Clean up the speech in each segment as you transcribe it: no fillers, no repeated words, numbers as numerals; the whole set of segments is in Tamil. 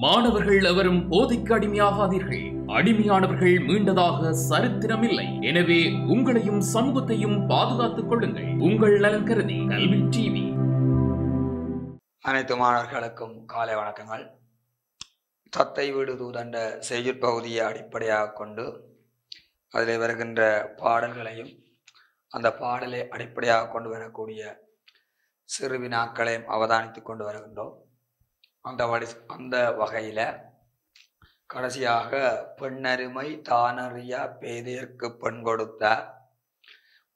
மாணவர்கள் எவரும் போதைக்கு அடிமையாகாதீர்கள். அடிமையானவர்கள் மீண்டதாக சரித்திரமில்லை. எனவே உங்களையும் சமூகத்தையும் பாதுகாத்துக் கொள்ளுங்கள். உங்கள் நலன் கருதி கல்வி டிவி. அனைத்து மாணவர்களுக்கும் காலை வணக்கங்கள். தத்தை வீடு தூதண்ட செய்யுட்பகுதியை அடிப்படையாக கொண்டு அதில் வருகின்ற பாடல்களையும் அந்த பாடலை அடிப்படையாக கொண்டு வரக்கூடிய சிறு வினாக்களையும் அவதானித்து கொண்டு வருகின்றோம். அந்த வகையில் கடைசியாக பெண்ணருமை தானறியா பேதையர்க்கு பெண் கொடுத்தார்,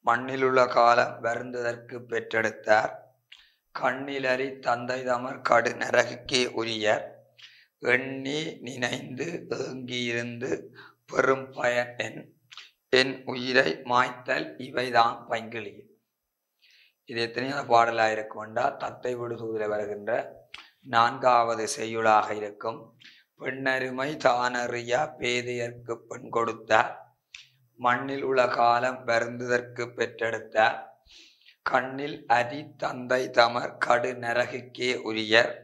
மண்ணிலுள்ள காலம் வருந்துதற்கு பெற்றெடுத்தார், கண்ணிலறி தந்தை தமர் கடு நரகுக்கே உரியர், எண்ணி நினைந்து ஏங்கியிருந்து பெரும் பயன் என் உயிரை மாய்த்தல் இவைதான் பைங்கிளி. இது எத்தனையான பாடலாக இருக்கும் என்றால் தத்தை விடுதூதில் வருகின்ற 4வது செய்யுளாக இருக்கும். பெண்ணருமை தானறியா பேதையர்க்கு பெண் கொடுத்தார், மண்ணில் உள்ள காலம் வருந்துதற்கு பெற்றெடுத்தார், கண்ணில் அரி தந்தை தமர் கடு நரகுக்கே உரியர்,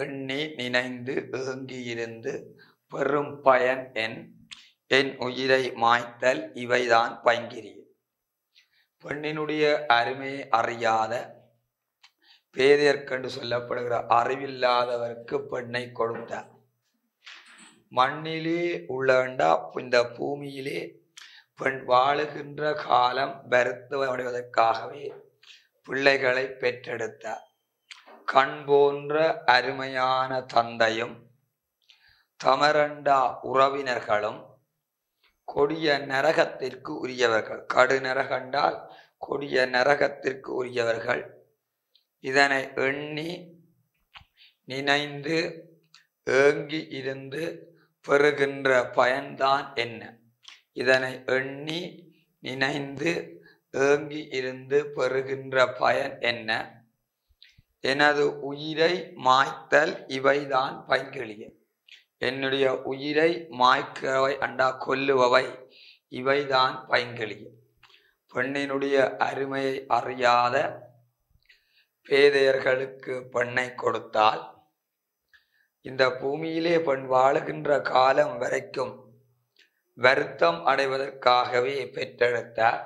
எண்ணி நினைந்து ஏங்கியிருந்து பெரும் பயன் என் உயிரை மாய்த்தல் இவைதான் பைங்கிரி. பெண்ணினுடைய அருமையை அறியாத பேதையர்க்கென்று சொல்லப்படுகிற அறிவில்லாதவருக்கு பெண்ணை கொடுத்தார். மண்ணிலே உள்ளண்டா இந்த பூமியிலே பெண் வாழுகின்ற காலம் வருத்தமடைவதற்காகவே பிள்ளைகளை பெற்றெடுத்தார். கண் போன்ற அருமையான தந்தையும் தமரண்டா உறவினர்களும் கொடிய நரகத்திற்கு உரியவர்கள். கடு நரகண்டால் கொடிய நரகத்திற்கு உரியவர்கள். இதனை எண்ணி நினைந்து ஏங்கி இருந்து பெறுகின்ற பயன்தான் என்ன? இதனை எண்ணி நினைந்து ஏங்கி இருந்து பெறுகின்ற பயன் என்ன? எனது உயிரை மாய்த்தல் இவைதான் பைங்கிளிய. என்னுடைய உயிரை மாய்க்கிறவை அண்டா கொல்லுபவை இவைதான் பைங்கிளிய. பெண்ணினுடைய அருமையை அறியாத பேதையர்களுக்கு பெண்ணை கொடுத்தால் இந்த பூமியிலே பெண் வாழுகின்ற காலம் வரைக்கும் வருத்தம் அடைவதற்காகவே பெற்றெடுத்தார்.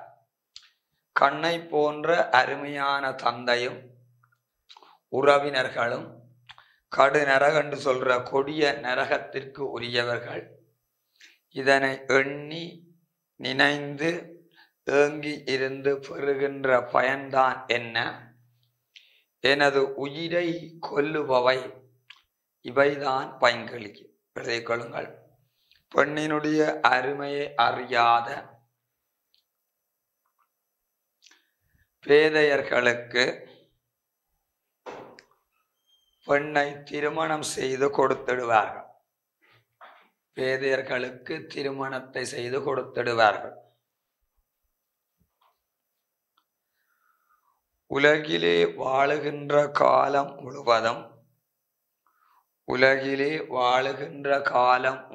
கண்ணை போன்ற அருமையான தந்தையும் உறவினர்களும் கடு நரகென்று சொல்ற கொடிய நரகத்திற்கு உரியவர்கள். இதனை எண்ணி நினைந்து ஏங்கி இருந்து பெறுகின்ற பயன்தான் என்ன? எனது உயிரை கொல்லுபவை இவைதான் பைங்கிளி. எழுதிக் கொள்ளுங்கள். பெண்ணினுடைய அருமையை அறியாத பேதையர்களுக்கு பெண்ணை திருமணம் செய்து கொடுத்திடுவார்கள். பேதையர்களுக்கு திருமணத்தை செய்து கொடுத்திடுவார்கள். உலகிலே வாழுகின்ற காலம்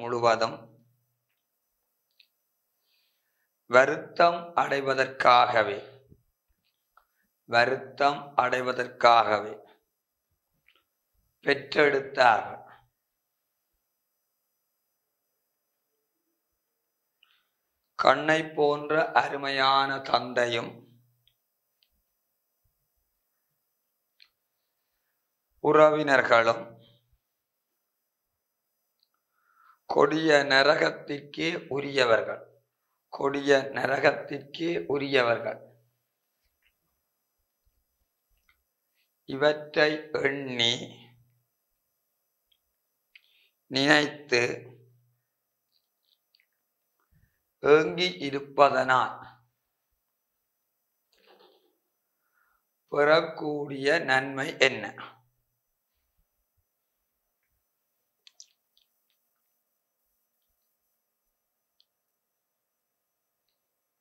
முழுவதும் வருத்தம் அடைவதற்காகவே பெற்றெடுத்தார்கள். கண்ணை போன்ற அருமையான தந்தையும் உறவினர்களும் கொடிய நரகத்திற்கே உரியவர்கள். இவற்றை எண்ணி நினைத்து ஏங்கி இருப்பதனால் பெறக்கூடிய நன்மை என்ன?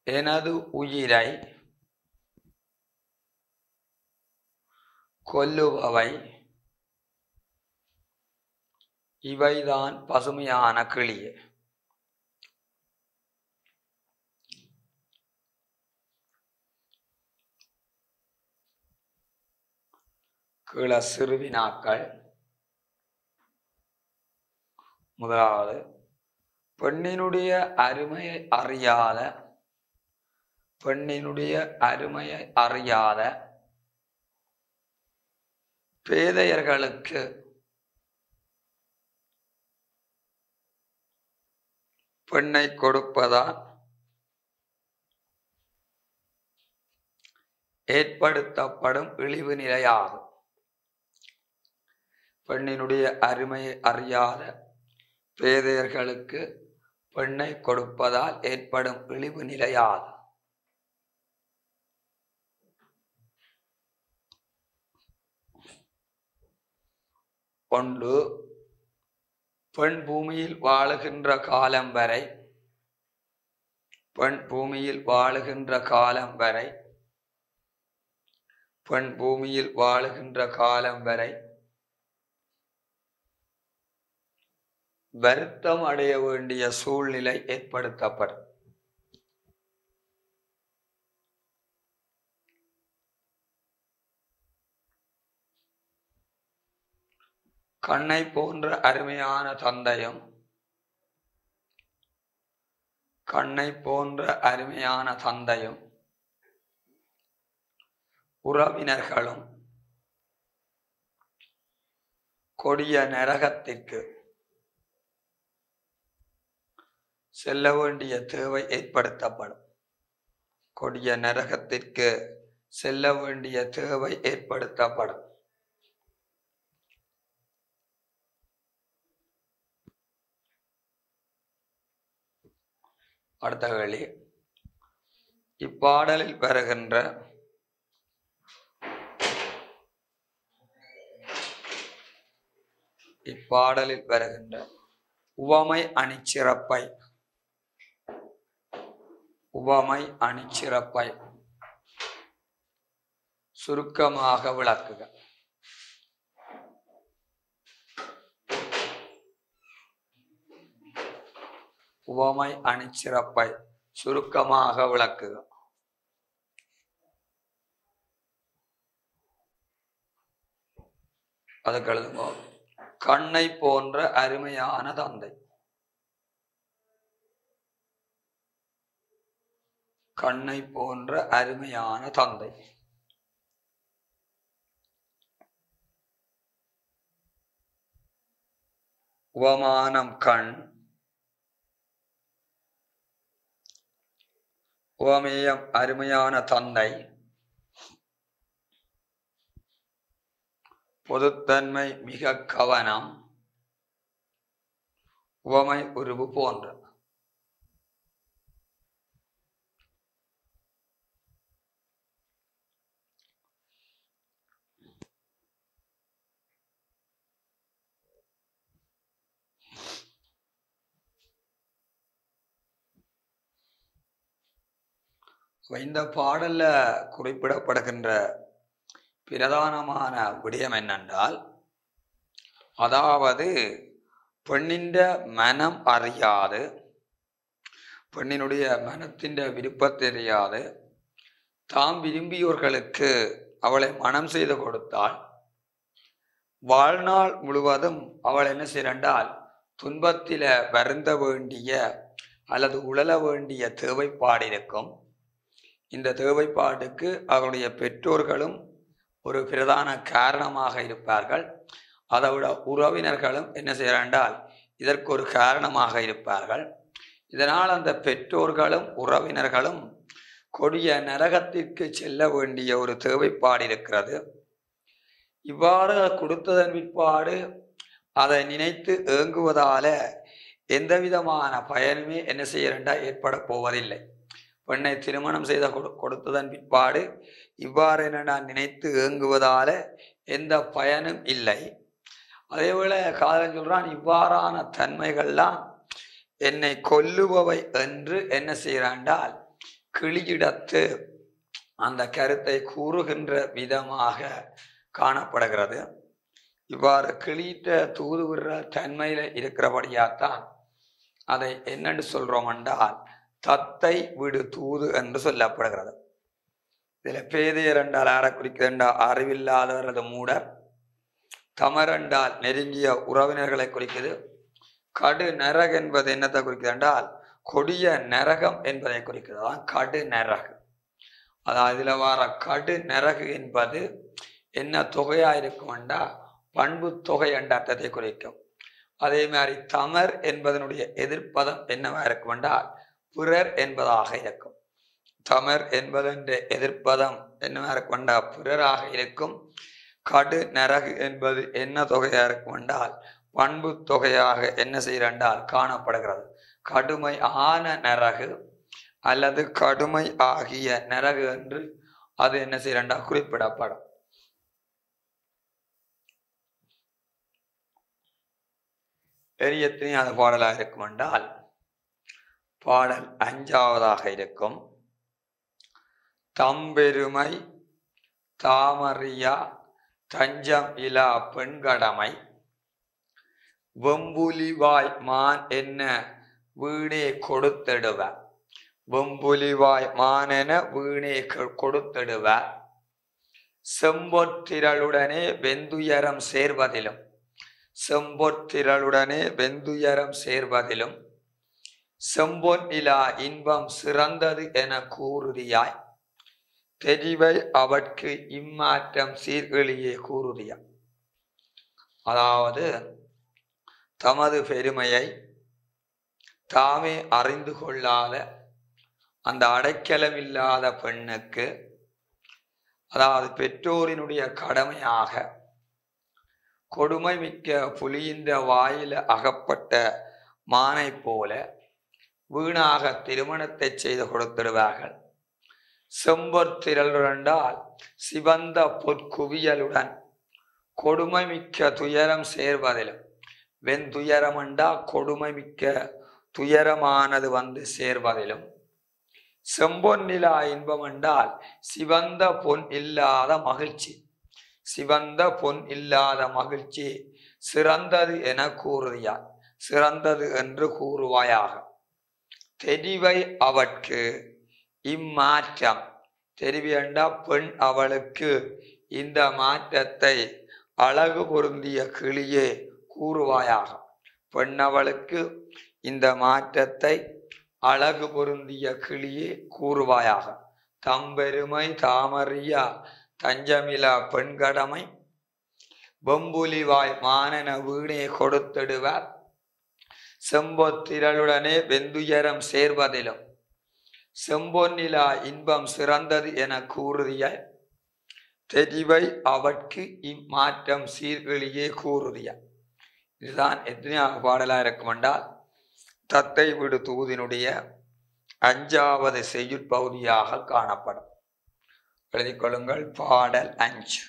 எனது உயிரை கொல்லுபவை இவைதான் பசுமையான கிளியே. கீழ சிறுவினாக்கள் முதலாவது, பெண்ணினுடைய அருமையை அறியாத பேதையர்களுக்கு பெண்ணை கொடுப்பதால் ஏற்படுத்தப்படும் இழிவு நிலையாகும். பெண்ணினுடைய அருமையை அறியாத பேதையர்களுக்கு பெண்ணை கொடுப்பதால் ஏற்படும் இழிவு நிலையாகும். ஒன்று, பெண் பூமியில் வாழுகின்ற காலம் வரை வருத்தம் அடைய வேண்டிய சூழ்நிலை ஏற்படுத்தப்படும். கண்ணை போன்ற அருமையான தந்தையும் உறவினர்களும் கொடிய நரகத்திற்கு செல்ல வேண்டிய தேவை ஏற்படுத்தப்படும். அடுத்த கேள்வி, இப்பாடலில் வருகின்ற உவமை அணிச்சிறப்பை சுருக்கமாக விளக்குக. உவமை அணிச்சிறப்பை சுருக்கமாக விளக்குக. அதுக்கு எழுதுங்க, கண்ணை போன்ற அருமையான தந்தை. உவமானம் கண், உவமேயம் அருமையான தந்தை, பொதுத்தன்மை மிக கவனம், உவமை உருவு போன்ற. இந்த பாடல்ல குறிப்பிடப்படுகின்ற பிரதானமான விடயம் என்னென்றால், அதாவது பெண்ணின் மனம் அறியாது, பெண்ணினுடைய மனத்தின் விருப்பத்தை அறியாது தாம் விரும்பியோர்களுக்கு அவளை மனம் செய்து கொடுத்தால் வாழ்நாள் முழுவதும் அவள் என்ன செய்யறால் துன்பத்தில வருந்த வேண்டிய அல்லது உழல வேண்டிய தேவைப்பாடு இருக்கும். இந்த தேவைப்பாட்டுக்கு அவருடைய பெற்றோர்களும் ஒரு பிரதான காரணமாக இருப்பார்கள். அதை விட உறவினர்களும் என்ன செய்யறால் இதற்கு ஒரு காரணமாக இருப்பார்கள். இதனால் அந்த பெற்றோர்களும் உறவினர்களும் கொடிய நரகத்திற்கு செல்ல வேண்டிய ஒரு தேவைப்பாடு இருக்கிறது. இவ்வாறு கொடுத்ததன் பிற்பாடு அதை நினைத்து ஏங்குவதால எந்த விதமான பயனுமே என்ன செய்யறா ஏற்பட போவதில்லை. பெண்ணை திருமணம் செய்த கொடுத்ததன் பிற்பாடு இவ்வாறு என்னடா நினைத்து ஏங்குவதால எந்த பயனும் இல்லை. அதேவேளை காதலன் சொல்றான், இவ்வாறான தன்மைகள்லாம் என்னை கொல்லுபவை என்று என்ன செய்யறாண்டால் கிளியிடத்து அந்த கருத்தை கூறுகின்ற விதமாக காணப்படுகிறது. இவ்வாறு கிளியிட்ட தூது விடுற தன்மையில இருக்கிறபடியாத்தான் அதை என்னென்று சொல்றோம் என்றால் தத்தை விடு தூது என்று சொல்லப்படுகிறது. இதுல பேதையர் என்றால் யாரை குறிக்கிறா? அறிவில்லாதவர் அது மூடர். தமர் என்றால் நெருங்கிய உறவினர்களை குறிக்குது. கடு நரகு என்பது என்னத்தை குறிக்கிறது என்றால் கொடிய நரகம் என்பதை குறிக்கிறது. தான் கடு நரகு. அதாவது இதுல வர கடு நரகு என்பது என்ன தொகையா இருக்கும் என்றால் பண்பு தொகை என்ற அர்த்தத்தை குறிக்கும். அதே மாதிரி தமர் என்பதனுடைய எதிர்ப்பதம் என்னவா இருக்கும் என்றால் பிறர் என்பதாக இருக்கும். தமர் என்பதன் எதிர்ப்பதம் என்னவா இருக்கும் என்றால் பிறராக இருக்கும். கடு நரகு என்பது என்ன தொகையா இருக்கும் என்றால் பண்பு தொகையாக என்ன செய்யறால் காணப்படுகிறது. கடுமை ஆன நரகு அல்லது கடுமை ஆகிய நரகு என்று அது என்ன செய்யறா குறிப்பிடப்படும். எத்தனை அது பாடலாக இருக்கும் என்றால் பாடல் 5ஆவதாக இருக்கும். தம்பெருமை தாமறியா தஞ்சம் இலா பெண்கடமை வெம்புலிவாய் மான் என்ன வீணே கொடுத்தெடுவ. வெம்புலிவாய் மான் என வீணே கொடுத்தெடுவ. செம்பொற்றிரளுடனே வெந்துயரம் சேர்வதிலும். செம்பொற்றிரளுடனே வெந்துயரம் சேர்வதிலும் செம்பொன் இலா இன்பம் சிறந்தது என கூறுதியாய். தெரிவை அவற்கு இம்மாற்றம் சீர்கெளியே கூறுதியாய். அதாவது தமது பெருமையை தாமே அறிந்து கொள்ளாத அந்த அடைக்கலமில்லாத பெண்ணுக்கு, அதாவது பெற்றோரினுடைய கடமையாக கொடுமை மிக்க புலியின் வாயில அகப்பட்ட மானை போல வீணாக திருமணத்தை செய்து கொடுத்திடுவார்கள். செம்பொற்றிரளுடனால் சிவந்த பொற்குவியலுடன் கொடுமை மிக்க துயரம் சேர்வதிலும். வெந்துயரமண்டா கொடுமை மிக்க துயரமானது வந்து சேர்வதிலும். செம்பொன்னிலா இன்பம் என்றால் சிவந்த பொன் இல்லாத மகிழ்ச்சி. சிவந்த பொன் இல்லாத மகிழ்ச்சி சிறந்தது என கூறுதியாய். சிறந்தது என்று கூறுவாயாக. தெரிவை அவற்கு இம்மாற்றம். தெரிவி என்றா பெண் அவளுக்கு இந்த மாற்றத்தை அழகு பொருந்திய கிளியே கூறுவாயாக. பெண் அவளுக்கு இந்த மாற்றத்தை அழகு பொருந்திய கிளியே கூறுவாயாக. தம்பெருமை தாமறியா தஞ்சமிலா பெண்கடமை வெம்புலிவாய் மானென வீணே கொடுத்திடுவார். செம்பொத்திரளுடனே வெந்துயரம் சேர்வதிலும் செம்பொன்னிலா இன்பம் சிறந்தது என கூறுதிய. தெரிவை அவற்கு இம்மாற்றம் சீர்கெளியே கூறுதிய. இதுதான் எத்தனையாக பாடலா இருக்கும் என்றால் தத்தை விடு தூதினுடைய 5ஆவது செய்யுட்பகுதியாக காணப்படும். எழுதிக் கொள்ளுங்கள். பாடல் 5.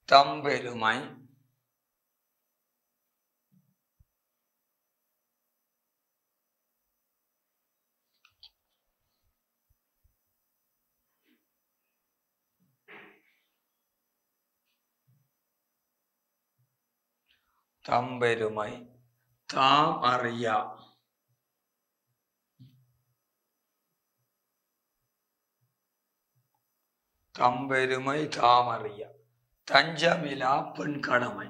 தம்பெருமை தம்பெருமை தாம் அறியா தம்பெருமை தாமறியா தஞ்சமிலா பெண் கடமை.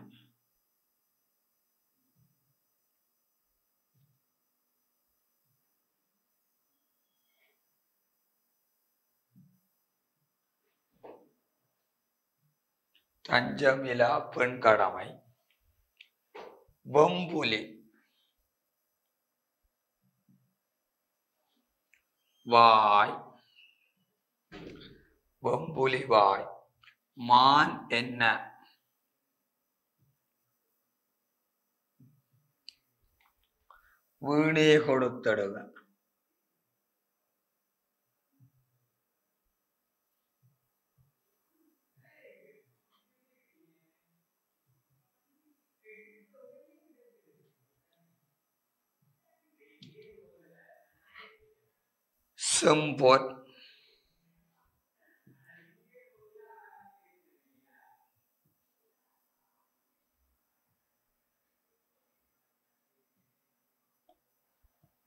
தஞ்சமிலா பெண் கடமை. வெம்புலி வாய். வெம்புலி வாய் மான் என்ன வீணே கொடுத்திடுவ. செம்பொன்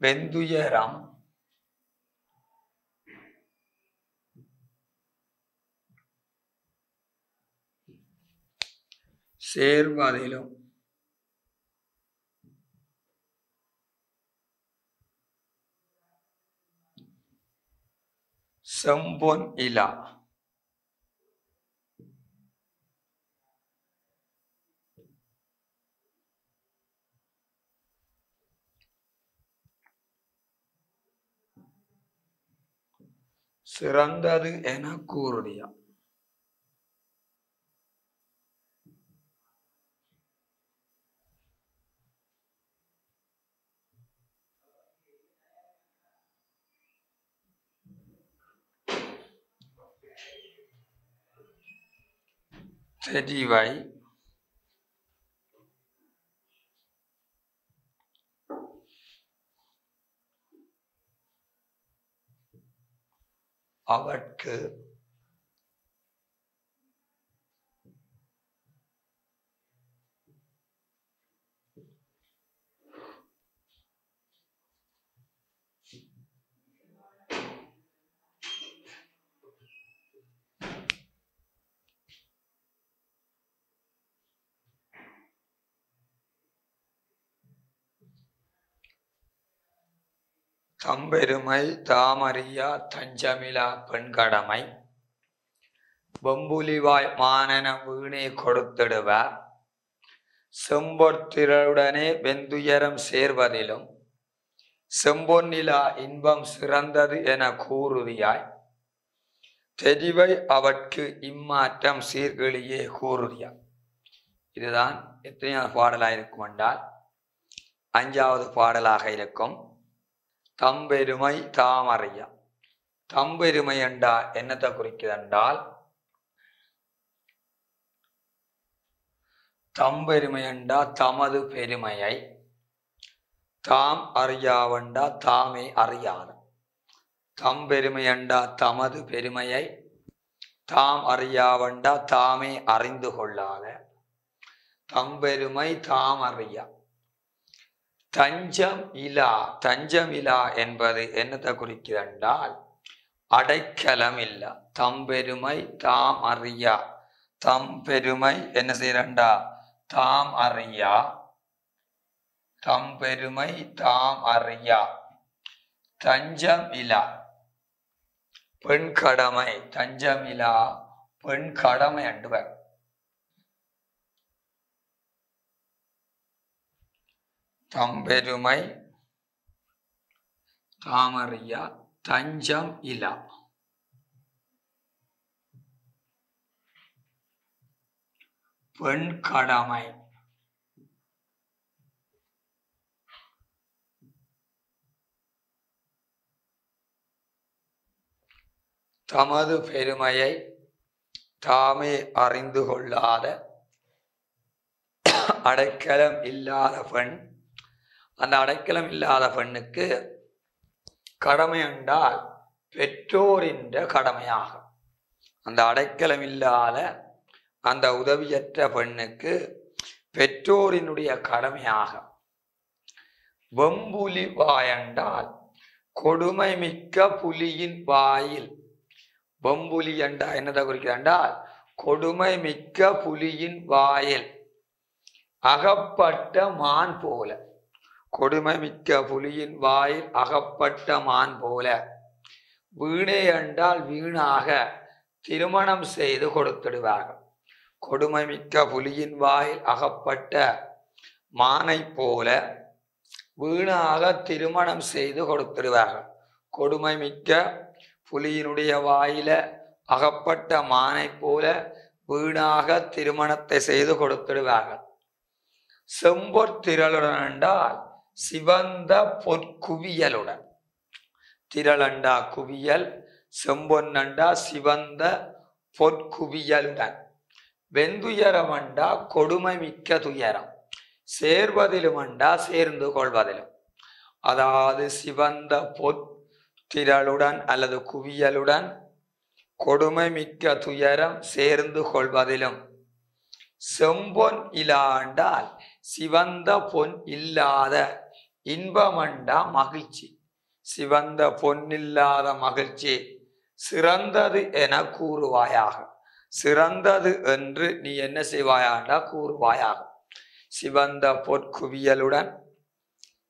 வெந்துயரம் சேர்வதிலும் செம்பொன் இலா சிறந்தது என கூறுதியா. தெரிவை அவர்க்கு தம்பெருமை தாமறியா தஞ்சமிலா பெண்கடமை வெம்புலிவாய் மானன வீணே கொடுத்திடுவார் செம்பொற்திரளுடனே வெந்துயரம் சேர்வதிலும் செம்பொன்னிலா இன்பம் சிறந்தது என கூறுதியாய். தெரிவை அவற்கு இம்மாற்றம் சீர்கிழியே கூறுதியாய். இதுதான் எத்தனையாவது பாடலாக இருக்கும் என்றால் 5வது பாடலாக இருக்கும். தம்பெருமை தாமறியா. தம்பெருமை என்றால் என்னத்தை குறிக்குதென்றால், தம்பெருமை என்றா தமது பெருமையை, தாம் அறியாவண்டா தாமே அறியாத. தம்பெருமை என்றா தமது பெருமையை, தாம் அறியாவண்டா தாமே அறிந்து கொள்ளாத. தம்பெருமை தாம் அறியா. தஞ்சம் இலா. தஞ்சம் இலா என்பது என்னத்தை குறிக்கிறென்றால் அடைக்கலம் இல்லா. தம்பெருமை தாம் அறியா. தம்பெருமை என்ன செய்யறண்டா தாம் அறியா. தம்பெருமை தாம் அறியா. தஞ்சம் இலா பெண் கடமை. தஞ்சம் இலா பெண் கடமை என்பவர். தம்பெருமை தாமறியா தஞ்சம் இலா. பெண் கடமை. தமது பெருமையை தாமே அறிந்து கொள்ளாத அடைக்கலம் இல்லாத பெண். அந்த அடைக்கலம் இல்லாத பெண்ணுக்கு கடமை என்றால் பெற்றோரின் கடமையாகும். அந்த அடைக்கலம் இல்லாத அந்த உதவியற்ற பெண்ணுக்கு பெற்றோரினுடைய கடமையாகும். வெம்புலி வாயென்றால் கொடுமை மிக்க புலியின் வாயில். வெம்புலி என்றா என்னதை குறிக்கிறால் கொடுமை மிக்க புலியின் வாயில் அகப்பட்ட மான் போல. கொடுமை மிக்க புலியின் வாயில் அகப்பட்ட மான் போல. வீணே என்றால் வீணாக திருமணம் செய்து கொடுத்திடுவார்கள். கொடுமை மிக்க புலியின் வாயில் அகப்பட்ட மானை போல வீணாக திருமணம் செய்து கொடுத்திடுவார்கள். கொடுமை மிக்க புலியினுடைய வாயில அகப்பட்ட மானை போல வீணாக திருமணத்தை செய்து கொடுத்திடுவார்கள். செம்பொற்திரளுடன் என்றால் சிவந்த பொற்குவியலுடன். திரளண்டா குவியல், செம்பொன்னண்டா சிவந்த பொற்குவியலுடன். வெந்துயரமண்டா கொடுமை மிக்க துயரம். சேர்வதிலுமண்டா சேர்ந்து கொள்வதிலும். அதாவது சிவந்த பொற்திரளுடன் அல்லது குவியலுடன் கொடுமை மிக்க துயரம் சேர்ந்து கொள்வதிலும். செம்பொன் இலாண்டால் சிவந்த பொன் இல்லாத இன்பமண்டா மகிழ்ச்சி. சிவந்த பொன்னில்லாத மகிழ்ச்சி சிறந்தது என கூறுவாயாக. சிறந்தது என்று நீ என்ன செய்வாயாண்டா கூறுவாயாக. சிவந்த பொற்குவியலுடன்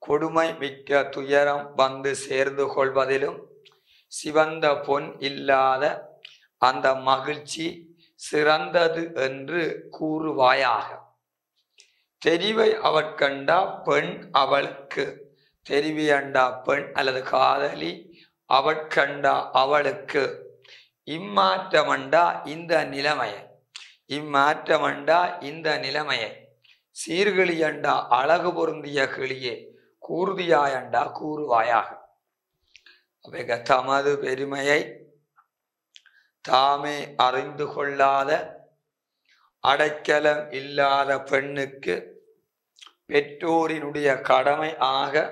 கொடுமை மிக்க துயரம் வந்து சேர்ந்து கொள்வதிலும் சிவந்த பொன் இல்லாத அந்த மகிழ்ச்சி சிறந்தது என்று கூறுவாயாக. தெரிவை அவட்கண்டா பெண் அவளுக்கு. தெரிவியண்டா பெண் அல்லது காதலி, அவட்கண்டா அவளுக்கு. இம்மாற்றமண்டா இந்த நிலைமையை. இம்மாற்றமண்டா இந்த நிலைமையை. சீர்கிளியண்டா அழகு பொருந்திய கிளியே, கூர்தியாயண்டா கூறுவாயாக. அவைக தமது பெருமையை தாமே அறிந்து கொள்ளாத அடைக்கலம் இல்லாத பெண்ணுக்கு பெற்றோரினுடைய கடமை ஆக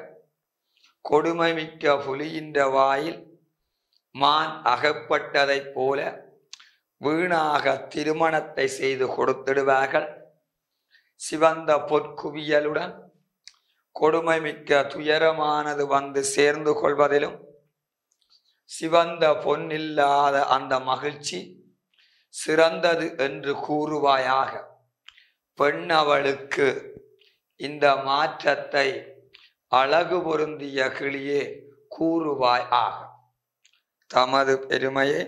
கொடுமை மிக்க புலியின்ற வாயில் மான் அகப்பட்டதைப் போல வீணாக திருமணத்தை செய்து கொடுத்திடுவார்கள். சிவந்த பொற்குவியலுடன் கொடுமை மிக்க துயரமானது வந்து சேர்ந்து கொள்வதிலும் சிவந்த பொன்னில்லாத அந்த மகிழ்ச்சி சிறந்தது என்று கூறுவாயாக. பெண் அவளுக்கு இந்த மாற்றத்தை அழகு பொருந்திய கிளியே கூறுவாய் ஆக. தமது பெருமையை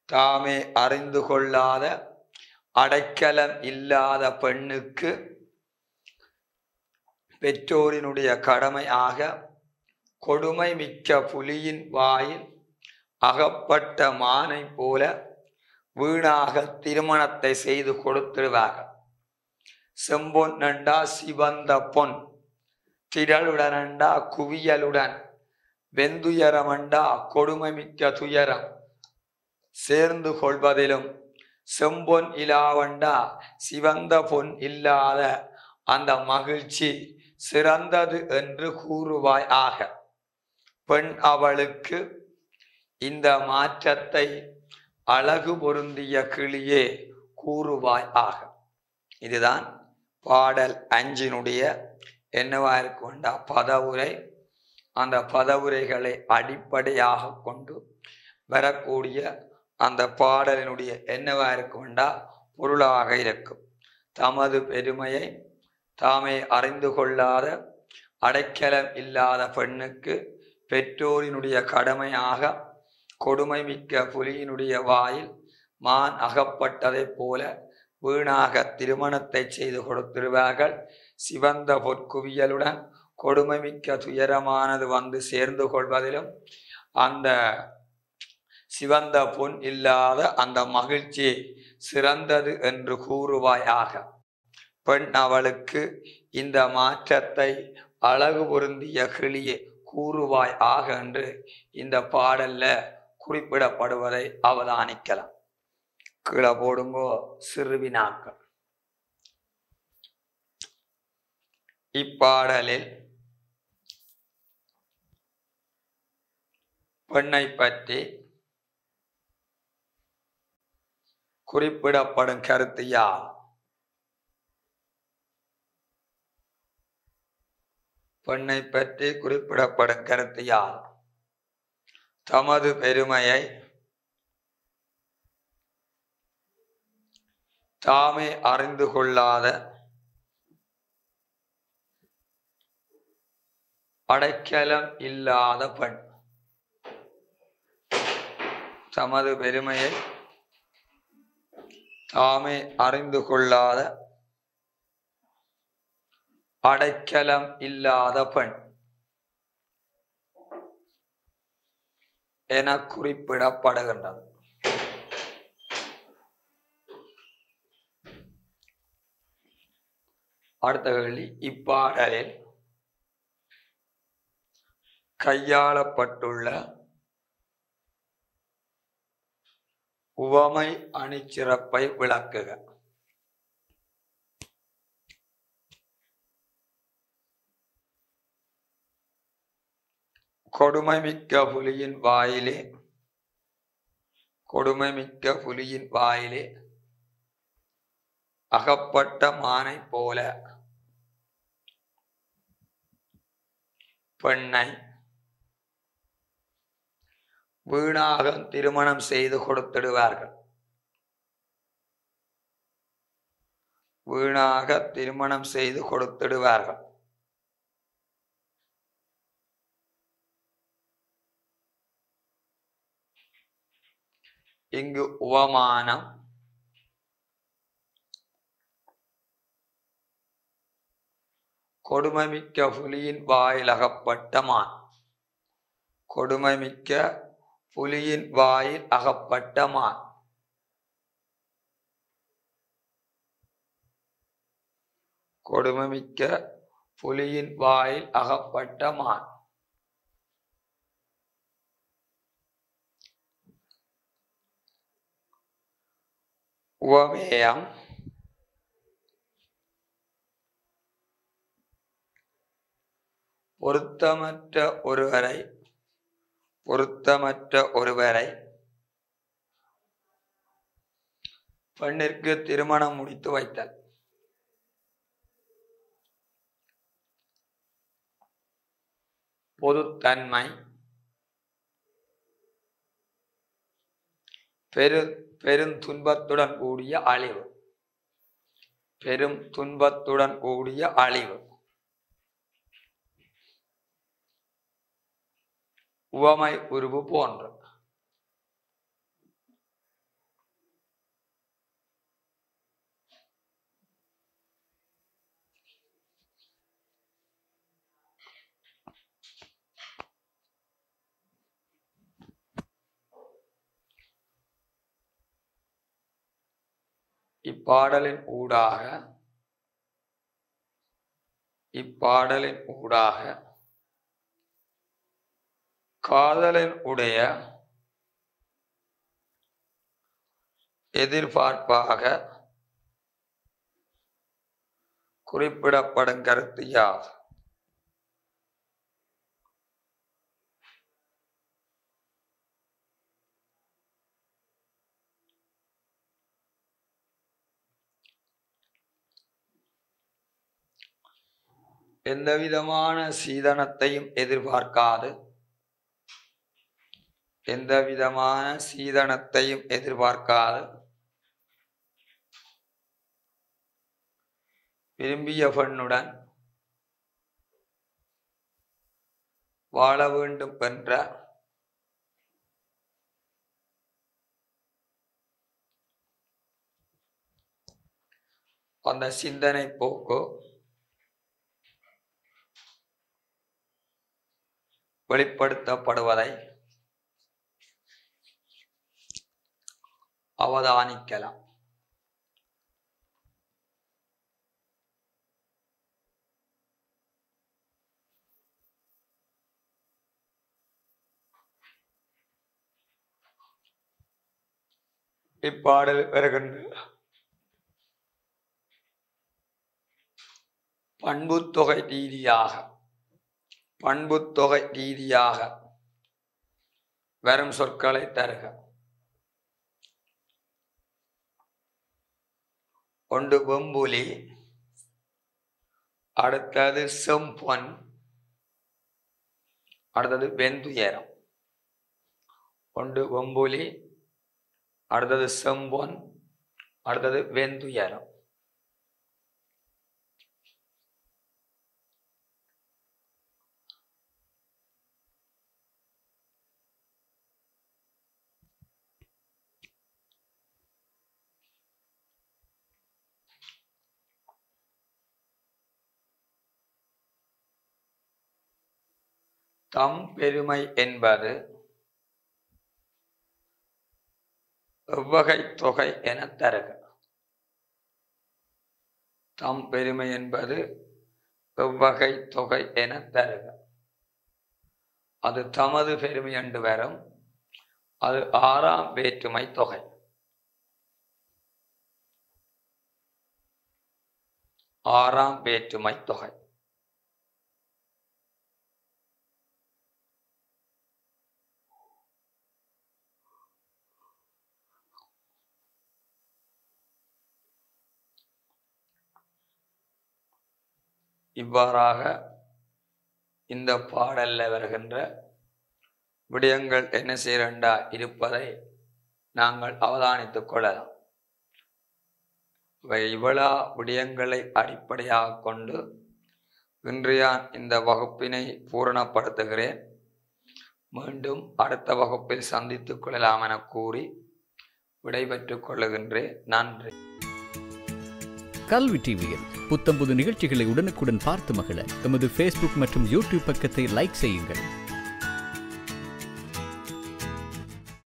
தாமே அறிந்து கொள்ளாத அடைக்கலம் இல்லாத பெண்ணுக்கு பெற்றோரினுடைய கடமை ஆக கொடுமை மிக்க புலியின் வாயில் அகப்பட்ட மானை போல வீணாக திருமணத்தை செய்து கொடுத்திடுவார்கள். செம்பொன் நண்டா சிவந்த பொன், திரளுடனண்டா குவியலுடன், வெந்துயரமண்டா கொடுமை மிக்க துயரம் சேர்ந்து கொள்வதிலும் செம்பொன் இலாவண்டா சிவந்த பொன் இல்லாத அந்த மகிழ்ச்சி சிறந்தது என்று கூறுவாய் ஆக. பெண் அவளுக்கு இந்த மாற்றத்தை அழகு பொருந்திய கிளியே கூறுவாய் ஆக. இதுதான் பாடல் 5னுடைய என்னவா இருக்குண்டா பதவுரை. அந்த பதவுரைகளை அடிப்படையாக கொண்டு வரக்கூடிய அந்த பாடலினுடைய என்னவா இருக்குண்டா பொருளாக இருக்கும். தமது பெருமையை தாமே அறிந்து கொள்ளாத அடைக்கலம் இல்லாத பெண்ணுக்கு பெற்றோரினுடைய கடமையாக கொடுமை மிக்க புலியினுடைய வாயில் மான் அகப்பட்டதைப் போல வீணாக திருமணத்தை செய்து கொடுத்திருவார்கள். சிவந்த பொற்குவியலுடன் கொடுமை மிக்க துயரமானது வந்து சேர்ந்து கொள்வதிலும் அந்த சிவந்த பொன் இல்லாத அந்த மகிழ்ச்சி சிறந்தது என்று கூறுவாயாக. பெண் அவளுக்கு இந்த மாற்றத்தை அழகு பொருந்திய கிளியே கூறுவாய் ஆக என்று இந்த பாடல்ல குறிப்பிடப்படுவதை அவதானிக்கலாம். கீழே போடுங்கோ சிறுவினாக்கள். இப்பாடலில் பெண்ணை பற்றி குறிப்பிடப்படும் கருத்து யார்? பெண்ணை பற்றி குறிப்பிடப்படும் கருத்து யார்? தமது பெருமையை தாமே அறிந்து கொள்ளாத அடைக்கலம் இல்லாத பெண். தமது பெருமையை தாமே அறிந்து கொள்ளாத அடைக்கலம் இல்லாத பெண் என குறிப்பிடப்படுகின்றது. அடுத்த கேள்வி, இப்பாடலில் கையாளப்பட்டுள்ள உவமை அணிச்சிறப்பை விளக்குக. கொடுமை மிக்க புலியின் வாயிலே, கொடுமை மிக்க புலியின் வாயிலே அகப்பட்ட மானை போல பெண்ணை வீணாக திருமணம் செய்து கொடுத்திடுவார்கள். வீணாக திருமணம் செய்து கொடுத்திடுவார்கள். இங்கு உவமானம் கொடுமைமிக்க புலியின் வாயில் அகப்பட்ட மான். கொடுமைமிக்க புலியின் வாயில் அகப்பட்ட மான். கொடுமைமிக்க புலியின் வாயில் அகப்பட்ட மான். உவமேயம் பொருத்தமற்ற ஒருவரை பெண்ணிற்கு திருமணம் முடித்து வைத்தல். பொதுத்தன்மை பெருந்துன்பத்துடன் கூடிய அழிவு. பெரும் துன்பத்துடன் கூடிய அழிவு. உவமை உருவு போன்ற. இப்பாடலின் ஊடாக காதலின் உடைய எதிர்பார்ப்பாக குறிப்பிடப்படும் கருத்து யாது? எந்தவிதமான சீதனத்தையும் எதிர்பார்க்காது விரும்பிய பெண்ணுடன் வாழ வேண்டும் என்ற அந்த சிந்தனை போக்கு வெளிப்படுத்தப்படுவதை அவதானிக்கலாம். இப்பாடல் வருகின்ற பண்புத்தொகை ரீதியாக வரும் சொற்களை தருக. ஒன்று வெம்புலி, அடுத்தது செம்பொன், அடுத்தது வெந்துயரம். ஒன்று வெம்புலி, அடுத்தது செம்பொன், அடுத்தது வெந்துயரம். தம் பெருமை என்பது எவ்வகை தொகை என தருக. தம் பெருமை என்பது எவ்வகை தொகை என தருக. அது தமது பெருமை என்று வரும். அது 6ஆம் வேற்றுமை தொகை. 6ஆம் வேற்றுமை தொகை. இவ்வாறாக இந்த பாடல்ல வருகின்ற விடயங்கள் என்ன செய்யறா இருப்பதை நாங்கள் அவதானித்துக் கொள்ளலாம். இவ்வளா விடயங்களை அடிப்படையாக கொண்டு இன்றைய இந்த வகுப்பினை பூரணப்படுத்துகிறேன். மீண்டும் அடுத்த வகுப்பில் சந்தித்துக் கொள்ளலாம் என கூறி விடைபெற்றுக் கொள்ளுகின்றேன். நன்றி. கல்வி டிவியில் புத்தம்புது நிகழ்ச்சிகளை உடனுக்குடன் பார்த்து மகிழ எமது Facebook மற்றும் YouTube பக்கத்தை லைக் செய்யுங்கள்.